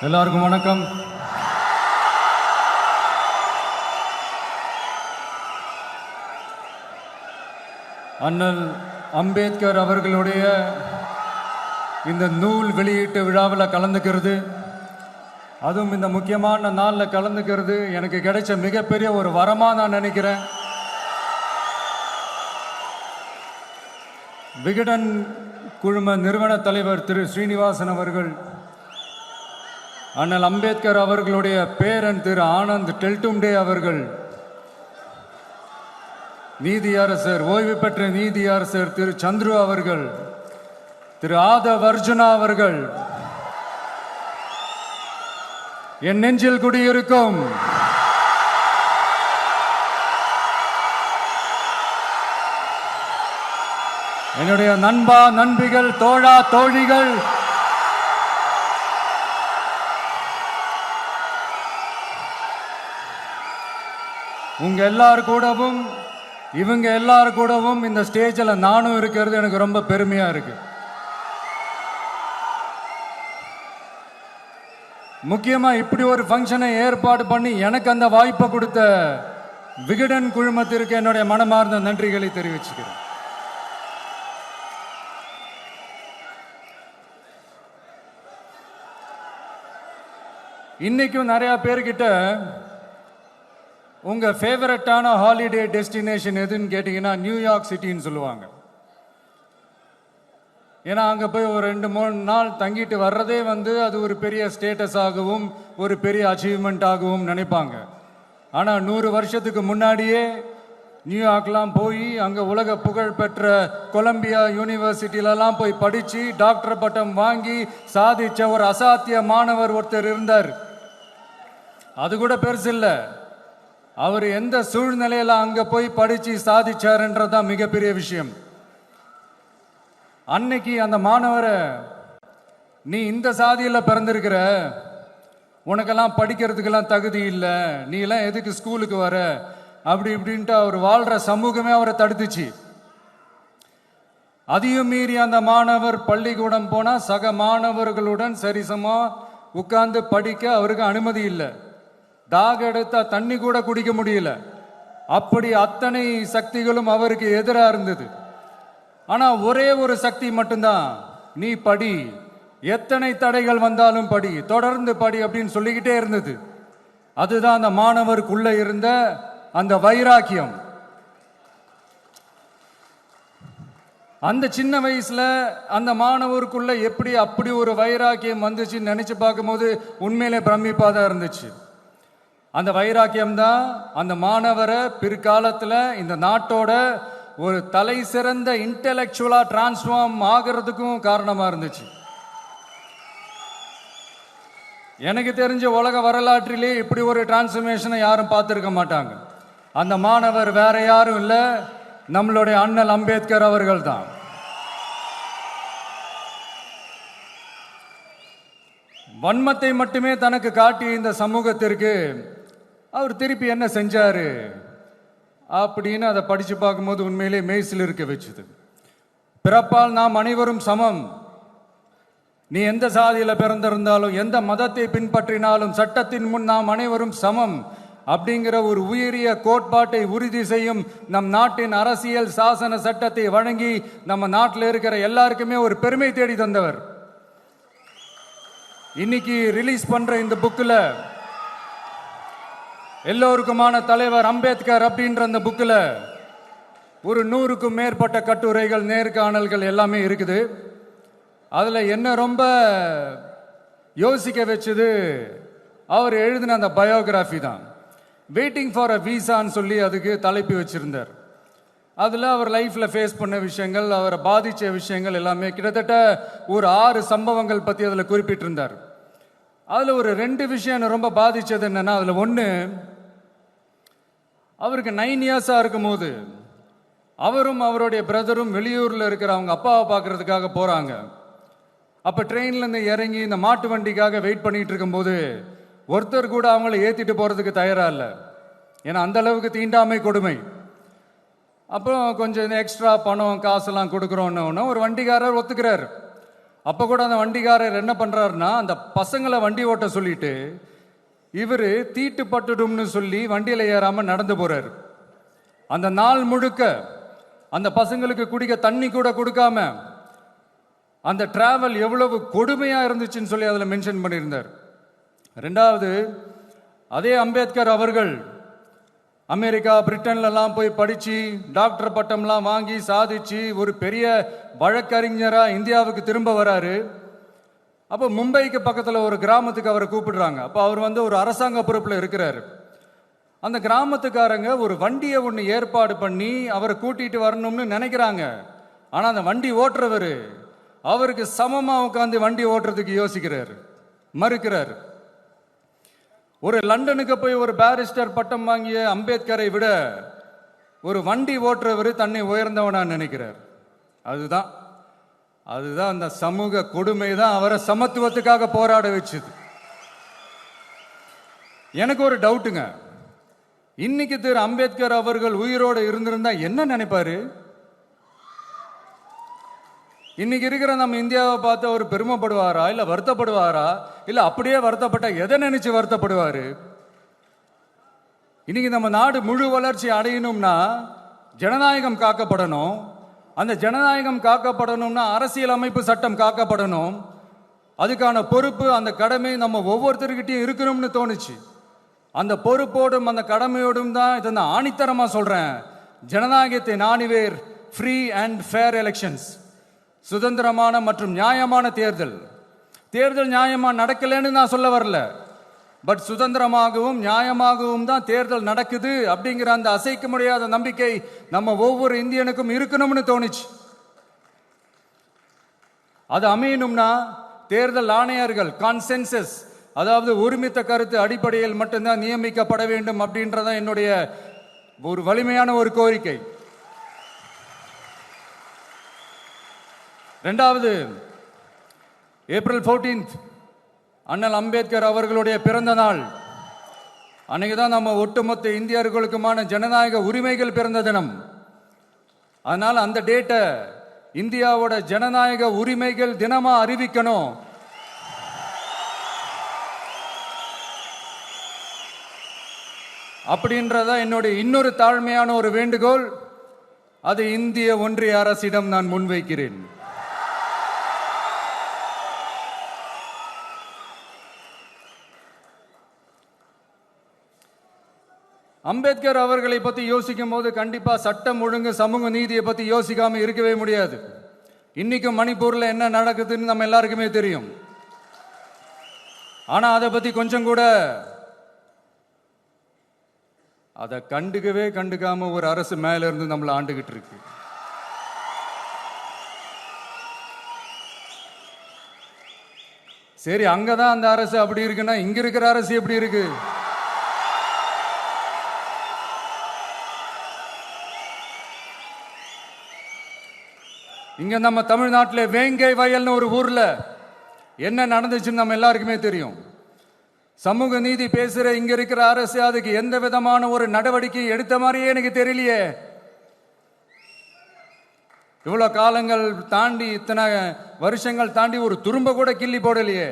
எல்லாருக்கும் வணக்கம். அண்ணல் அம்பேத்கர் அவர்களுடைய இந்த நூல் வெளியீட்டு விழாவில் கலந்துக்கிறது, அதுவும் இந்த முக்கியமான நாளில் கலந்துக்கிறது எனக்கு கிடைச்ச மிகப்பெரிய ஒரு வரமாக நான் நினைக்கிறேன். விகடன் குழும நிறுவன தலைவர் திரு ஸ்ரீனிவாசன் அவர்கள், அண்ணல் அம்பேத்கர் அவர்களுடைய பேரன் திரு ஆனந்த் டெல்டும்டே அவர்கள், நீதியரசர் ஓய்வு பெற்ற நீதியரசர் திரு சந்துரு அவர்கள், திரு ஆதவ் அர்ஜுனா அவர்கள், என் நெஞ்சில் குடியிருக்கும் என்னுடைய நண்பா நண்பிகள், தோழா தோழிகள், உங்க எல்லாரு கூடவும் இவங்க எல்லாரு கூடவும் இந்த ஸ்டேஜில் நானும் இருக்கிறது எனக்கு ரொம்ப பெருமையா இருக்கு. முக்கியமா இப்படி ஒரு ஃபங்க்ஷனை ஏற்பாடு பண்ணி எனக்கு அந்த வாய்ப்பை கொடுத்த விகடன் குழுமத்திற்கு என்னுடைய மனமார்ந்த நன்றிகளை தெரிவிச்சுக்கிறேன். இன்னைக்கும் நிறைய பேர்கிட்ட உங்க ஃபேவரட்டான ஹாலிடே டெஸ்டினேஷன் எதுன்னு கேட்டீங்கன்னா நியூயார்க் சிட்டின்னு சொல்லுவாங்க. ஏன்னா அங்கே போய் ஒரு 2-3 நாள் தங்கிட்டு வர்றதே அது ஒரு பெரிய ஸ்டேட்டஸ் ஆகவும் ஒரு பெரிய அச்சீவ்மெண்ட் ஆகவும் நினைப்பாங்க. ஆனால் 100 வருஷத்துக்கு முன்னாடியே நியூயார்க்லாம் போய் அங்கே உலக புகழ் பெற்ற கொலம்பியா யூனிவர்சிட்டியிலலாம் போய் படித்து டாக்டர் பட்டம் வாங்கி சாதிச்ச ஒரு அசாத்திய மாணவர் ஒருத்தர் இருந்தார். அது கூட பெருசு இல்லை, அவர் எந்த சூழ்நிலையில அங்க போய் படிச்சு சாதிச்சாருன்றதான் மிகப்பெரிய விஷயம். அன்னைக்கு அந்த மாணவரை, நீ இந்த சாதியில பிறந்திருக்கிற, உனக்கெல்லாம் படிக்கிறதுக்கெல்லாம் தகுதி இல்லை, நீ எல்லாம் எதுக்கு ஸ்கூலுக்கு வர, அப்படி இப்படின்ட்டு அவர் வாழ்ற சமூகமே அவரை தடுத்துச்சு. அதையும் மீறி அந்த மாணவர் பள்ளிக்கூடம் போனா சக மாணவர்களுடன் சரிசமா உட்கார்ந்து படிக்க அவருக்கு அனுமதி இல்லை. தாக எடுத்தா தண்ணி கூட குடிக்க முடியல. அப்படி அத்தனை சக்திகளும் அவருக்கு எதிராக இருந்தது. ஆனா ஒரே ஒரு சக்தி மட்டும்தான், நீ படி, எத்தனை தடைகள் வந்தாலும் படி, தொடர்ந்து படி அப்படின்னு சொல்லிக்கிட்டே இருந்தது. அதுதான் அந்த மாணவருக்குள்ள இருந்த அந்த வைராக்கியம். அந்த சின்ன வயசுல அந்த மாணவருக்குள்ள எப்படி அப்படி ஒரு வைராக்கியம் வந்துச்சுன்னு நினைச்சு பார்க்கும்போது உண்மையிலே பிரமிப்பா தான் இருந்துச்சு. அந்த வைராக்கியம் தான் அந்த மாணவரை பிற்காலத்தில் இந்த நாட்டோட ஒரு தலை சிறந்த இன்டெலெக்சுவலா டிரான்ஸ்ஃபார்ம் ஆகிறதுக்கும் காரணமா இருந்துச்சு. எனக்கு தெரிஞ்ச உலக வரலாற்றிலே இப்படி ஒரு டிரான்ஸ்ஃபர்மேஷனை யாரும் பார்த்துருக்க மாட்டாங்க. அந்த மாணவர் வேற யாரும் இல்லை, நம்மளுடைய அண்ணல் அம்பேத்கர் அவர்கள் தான். வன்மத்தை மட்டுமே தனக்கு காட்டிய இந்த சமூகத்திற்கு அவர் திருப்பி என்ன செஞ்சாரு அப்படின்னு அதை படிச்சு பார்க்கும்போது உண்மையிலே மெய்சில் இருக்க வச்சுது. பிறப்பால் நாம் அனைவரும் சமம், நீ எந்த சாதியில பிறந்திருந்தாலும் எந்த மதத்தை பின்பற்றினாலும் சட்டத்தின் முன் நாம் அனைவரும் சமம் அப்படிங்கிற ஒரு உயரிய கோட்பாட்டை உறுதி செய்யும் நம் நாட்டின் அரசியல் சாசன சட்டத்தை வழங்கி நம்ம நாட்டில் இருக்கிற எல்லாருக்குமே ஒரு பெருமை தேடி தந்தவர். இன்னைக்கு ரிலீஸ் பண்ற இந்த புக்கில் எல்லோருக்குமான தலைவர் அம்பேத்கர் அப்படின்ற அந்த புக்கில் ஒரு 100க்கும் மேற்பட்ட கட்டுரைகள், நேர்காணல்கள் எல்லாமே இருக்குது. அதில் என்ன ரொம்ப யோசிக்க வச்சது அவர் எழுதின அந்த பயோகிராஃபி தான். வெயிட்டிங் ஃபார் அ வீசான்னு சொல்லி அதுக்கு தலைப்பு வச்சிருந்தார். அதில் அவர் லைஃப்பில் ஃபேஸ் பண்ண விஷயங்கள், அவரை பாதித்த விஷயங்கள் எல்லாமே கிட்டத்தட்ட ஒரு 6 சம்பவங்கள் பற்றி அதில் குறிப்பிட்டிருந்தார். அதில் ஒரு 2 விஷயம் ரொம்ப பாதித்தது என்னன்னா, அதில் ஒன்று, அவருக்கு 9 இயர்ஸாக இருக்கும்போது அவரும் அவருடைய பிரதரும் வெளியூரில் இருக்கிற அவங்க அப்பாவை பார்க்கறதுக்காக போகிறாங்க. அப்போ ட்ரெயின்லேருந்து இறங்கி இந்த மாட்டு வண்டிக்காக வெயிட் பண்ணிட்டு இருக்கும்போது ஒருத்தர் கூட அவங்கள ஏற்றிட்டு போகிறதுக்கு தயாராக இல்லை. ஏன்னா அந்த அளவுக்கு தீண்டாமை கொடுமை. அப்புறம் கொஞ்சம் எக்ஸ்ட்ரா பணம் காசெல்லாம் கொடுக்குறோன்னு ஒரு வண்டிக்காரர் ஒத்துக்கிறார். அப்போ கூட அந்த வண்டிக்காரர் என்ன பண்ணுறாருன்னா, அந்த பசங்களை வண்டி ஓட்ட சொல்லிட்டு இவர் தீட்டு பட்டுடும்னு சொல்லி வண்டியில் ஏறாமல் நடந்து போகிறார். அந்த நாள் முழுக்க அந்த பசங்களுக்கு குடிக்க தண்ணி கூட கொடுக்காம அந்த டிராவல் எவ்வளவு கொடுமையாக இருந்துச்சுன்னு சொல்லி அதில் மென்ஷன் பண்ணியிருந்தார். ரெண்டாவது, அதே அம்பேத்கர் அவர்கள் அமெரிக்கா பிரிட்டன்லலாம் போய் படித்து டாக்டர் பட்டம்லாம் வாங்கி சாதிச்சு ஒரு பெரிய வழக்கறிஞராக இந்தியாவுக்கு திரும்ப வராரு. அப்போ மும்பைக்கு பக்கத்தில் ஒரு கிராமத்துக்கு அவரை கூப்பிடுறாங்க. அப்போ அவர் ஒரு அரசாங்க பொறுப்பில் இருக்கிறாரு. அந்த கிராமத்துக்காரங்க ஒரு வண்டியை ஒன்று ஏற்பாடு பண்ணி அவரை கூட்டிகிட்டு வரணும்னு நினைக்கிறாங்க. ஆனால் அந்த வண்டி ஓட்டுறவர் அவருக்கு சமமாக உட்காந்து வண்டி ஓட்டுறதுக்கு யோசிக்கிறார், மறுக்கிறார். ஒரு லண்டனுக்கு போய் ஒரு பாரிஸ்டர் பட்டம் வாங்கிய அம்பேத்கரை விட ஒரு வண்டி ஓட்டுறவர் தன்னை உயர்ந்தவனா நினைக்கிறார். அதுதான் அந்த சமூக கொடுமை தான் அவரை சமத்துவத்துக்காக போராட வச்சுது. எனக்கு ஒரு டவுட்டுங்க, இன்னைக்கு திரு அம்பேத்கர் அவர்கள் உயிரோடு இருந்திருந்தா என்ன நினைப்பாரு? இன்னைக்கு இருக்கிற நம்ம இந்தியாவை பார்த்து அவர் பெருமைப்படுவாரா, இல்லை வருத்தப்படுவாரா, இல்லை அப்படியே வருத்தப்பட்ட எதை நினைச்சு வருத்தப்படுவாரு? இன்னைக்கு நம்ம நாடு முழு வளர்ச்சி அடையணும்னா ஜனநாயகம் காக்கப்படணும். அந்த ஜனநாயகம் காக்கப்படணும்னா அரசியல் அமைப்பு சட்டம் காக்கப்படணும். அதுக்கான பொறுப்பு, அந்த கடமை நம்ம ஒவ்வொருத்தருக்கிட்டையும் இருக்கணும்னு தோணுச்சு. அந்த பொறுப்போடும் அந்த கடமையோடும் தான் இதை நான் ஆணித்தரமாக சொல்கிறேன். ஜனநாயகத்தை நாணிவேர் ஃப்ரீ அண்ட் ஃபேர் எலெக்ஷன்ஸ், சுதந்திரமான மற்றும் நியாயமான தேர்தல். நியாயமாக நடக்கலைன்னு நான் சொல்ல வரல, பட் சுதந்திரமாகவும் நியாயமாகவும் தான் தேர்தல் நடக்குது அப்படிங்கிற அந்த அசைக்க முடியாத நம்பிக்கை நம்ம ஒவ்வொரு இந்தியனுக்கும் இருக்கணும்னு தோணுச்சு. அது அமையணும்னா தேர்தல் ஆணையர்கள் கான்சென்சஸ், அதாவது ஒருமித்த கருத்து அடிப்படையில் மட்டும்தான் நியமிக்கப்பட வேண்டும் அப்படின்றதான் என்னுடைய ஒரு வலிமையான ஒரு கோரிக்கை. ரெண்டாவது, ஏப்ரல் 14 அண்ணல் அம்பேத்கர் அவர்களுடைய பிறந்த நாள். அன்னைக்கு தான் நம்ம ஒட்டுமொத்த இந்தியர்களுக்குமான ஜனநாயக உரிமைகள் பிறந்த தினம். அதனால் அந்த டேட்டை இந்தியாவோட ஜனநாயக உரிமைகள் தினமா அறிவிக்கணும். அப்படின்றத என்னுடைய இன்னொரு தாழ்மையான ஒரு வேண்டுகோள். அது இந்திய ஒன்றிய அரசிடம் நான் முன்வைக்கிறேன். அம்பேத்கர் அவர்களை பற்றி யோசிக்கும் போது கண்டிப்பா சட்டம் ஒழுங்கு சமூக நீதியை பற்றி யோசிக்காம இருக்கவே முடியாது. இன்னைக்கும் மணிப்பூர்ல என்ன நடக்குதுன்னு நம்ம எல்லாருக்குமே தெரியும். ஆனா அதை பத்தி கொஞ்சம் கூட அதை கண்டுக்காம ஒரு அரசு மேல இருந்து நம்மளை ஆண்டுகிட்டு இருக்கு. சரி, அங்கதான் அந்த அரசு அப்படி இருக்குன்னா இங்க இருக்கிற அரசு எப்படி இருக்கு? இங்க நம்ம தமிழ்நாட்டில் வேங்கை வயல்னு ஒரு ஊர்ல என்ன நடந்துச்சுன்னு நம்ம எல்லாருக்குமே தெரியும். சமூக நீதி பேசுற இங்க இருக்கிற அரசு அதுக்கு எந்த விதமான ஒரு நடவடிக்கை எடுத்த மாதிரியே எனக்கு தெரியலையே. இவ்வளவு காலங்கள் தாண்டி, இத்தனை வருஷங்கள் தாண்டி ஒரு துரும்ப கூட கிள்ளி போடலையே.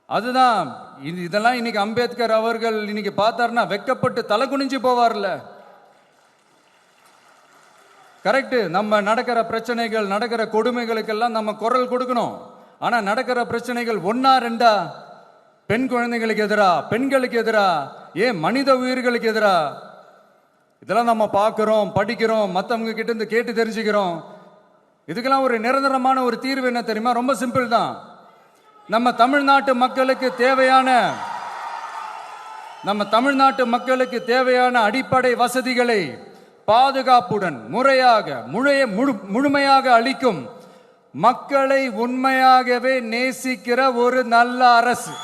அதுதான் இதெல்லாம் இன்னைக்கு அம்பேத்கர் அவர்கள் இன்னைக்கு பார்த்தாருன்னா வெக்கப்பட்டு தலை குனிஞ்சு போவார்ல. கரெக்டு, நம்ம நடக்கிற பிரச்சனைகள், நடக்கிற கொடுமைகளுக்கெல்லாம் நம்ம குரல் கொடுக்கணும். ஆனா நடக்கிற பிரச்சனைகள் ஒன்னா ரெண்டா? பெண் குழந்தைகளுக்கு எதிரா, பெண்களுக்கு எதிரா, ஏன் மனித உயிர்களுக்கு எதிரா? இதெல்லாம் நம்ம பார்க்கிறோம், படிக்கிறோம், மற்றவங்க கிட்ட இருந்து கேட்டு தெரிஞ்சுக்கிறோம். இதுக்கெல்லாம் ஒரு நிரந்தரமான ஒரு தீர்வு என்ன தெரியுமா? ரொம்ப சிம்பிள் தான். நம்ம தமிழ்நாட்டு மக்களுக்கு தேவையான அடிப்படை வசதிகளை பாதுகாப்புடன் முழுமையாக அளிக்கும் மக்களை உண்மையாகவே நேசிக்கிற ஒரு நல்ல அரசு.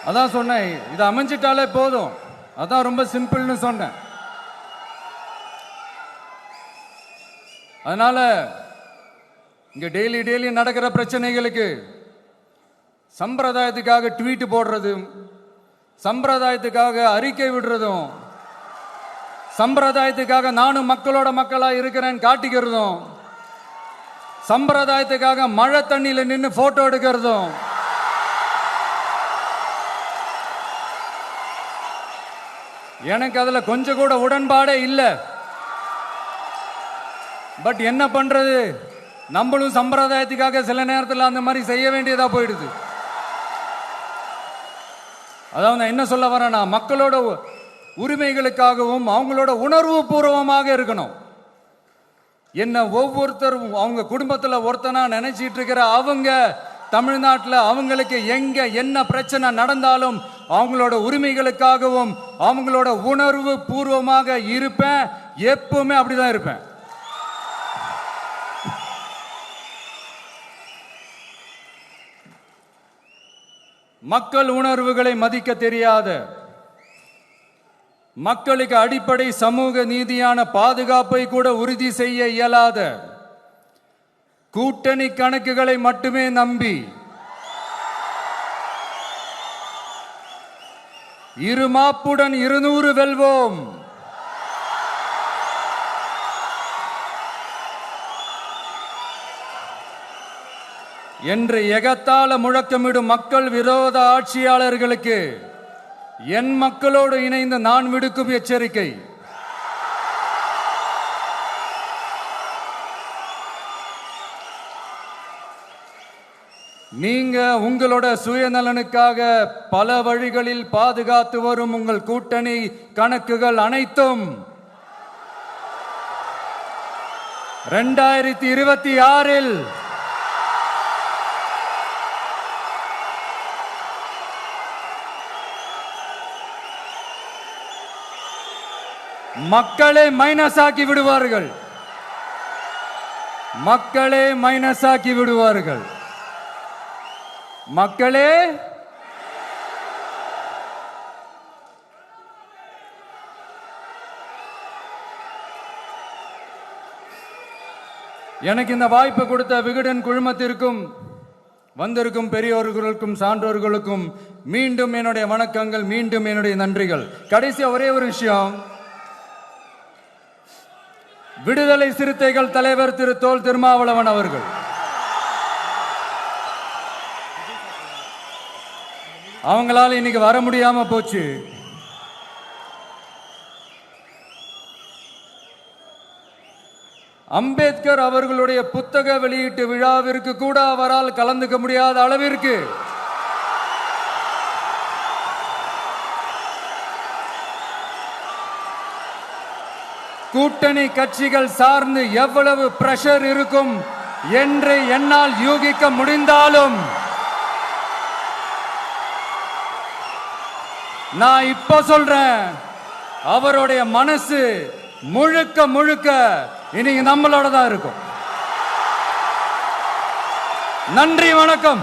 அதான் சொன்னேன், இது அமைஞ்சிட்டாலே போதும், அதான் ரொம்ப சிம்பிள்னு சொன்னேன். அதனால இங்க டெய்லி நடக்கிற பிரச்சனைகளுக்கு சம்பிரதாயத்துக்காக ட்வீட் போடுறதும், சம்பிரதாயத்துக்காக அறிக்கை விடுறதும், சம்பிரதாயத்துக்காக நானும் மக்களோட மக்களா இருக்கிறேன்னு காட்டிக்கிறதும், சம்பிரதாயத்துக்காக மழை தண்ணியில நின்று போட்டோ எடுக்கிறதும், எனக்கு அதுல கொஞ்சம் கூட உடன்பாடே இல்லை. பட் என்ன பண்றது, நம்மளும் சம்பிரதாயத்துக்காக சில நேரத்தில் அந்த மாதிரி செய்ய வேண்டியதா போயிடுது. அதாவது நான் என்ன சொல்ல வரேன்னா, மக்களோட உரிமைகளுக்காகவும் அவங்களோட உணர்வு பூர்வமாக இருக்கணும். என்ன ஒவ்வொருத்தரும் அவங்க குடும்பத்தில் ஒருத்தனா நினைச்சிட்டு இருக்கிற அவங்க தமிழ்நாட்டில் அவங்களுக்கு எங்க என்ன பிரச்சனை நடந்தாலும் அவங்களோட உரிமைகளுக்காகவும் அவங்களோட உணர்வு பூர்வமாக இருப்பேன். எப்பவுமே அப்படிதான் இருப்பேன். மக்கள் உணர்வுகளை மதிக்க தெரியாத, மக்களுக்கு அடிப்படை சமூக நீதியான பாதுகாப்பை கூட உறுதி செய்ய இயலாத, கூட்டணி கணக்குகளை மட்டுமே நம்பி இருமாப்புடன் 200 வெல்வோம், என்று எகத்தால முழக்கமிடும் மக்கள் விரோத ஆட்சியாளர்களுக்கு என் மக்களோடு இணைந்து நான் விடுக்கும் எச்சரிக்கை, நீங்க உங்களோட சுயநலனுக்காக பல வழிகளில் பாதுகாத்து வரும் உங்கள் கூட்டணி கணக்குகள் அனைத்தும் 2026 மக்களே மைனஸ் ஆக்கி விடுவார்கள். மக்களே மைனஸ் ஆக்கி விடுவார்கள். மக்களே எனக்கு இந்த வாய்ப்பு கொடுத்த விகடன் குழுமத்திற்கும் வந்திருக்கும் பெரியோர்களுக்கும் சான்றோர்களுக்கும் மீண்டும் என்னுடைய வணக்கங்கள், மீண்டும் என்னுடைய நன்றிகள். கடைசியா ஒரே ஒரு விஷயம், விடுதலை சிறுத்தைகள் தலைவர் திரு தோல் திருமாவளவன் அவர்கள் அவங்களால இன்னைக்கு வர முடியாம போச்சு. அம்பேத்கர் அவர்களுடைய புத்தக வெளியீட்டு விழாவிற்கு கூட அவரால் கலந்துக்க முடியாத அளவிற்கு கூட்டணி கட்சிகள் சார்ந்து எவ்வளவு பிரஷர் இருக்கும் என்று என்னால் யூகிக்க முடிந்தாலும் நான் இப்ப சொல்றேன், அவருடைய மனசு முழுக்க முழுக்க இன்னைக்கு நம்மளோட தான் இருக்கும். நன்றி, வணக்கம்.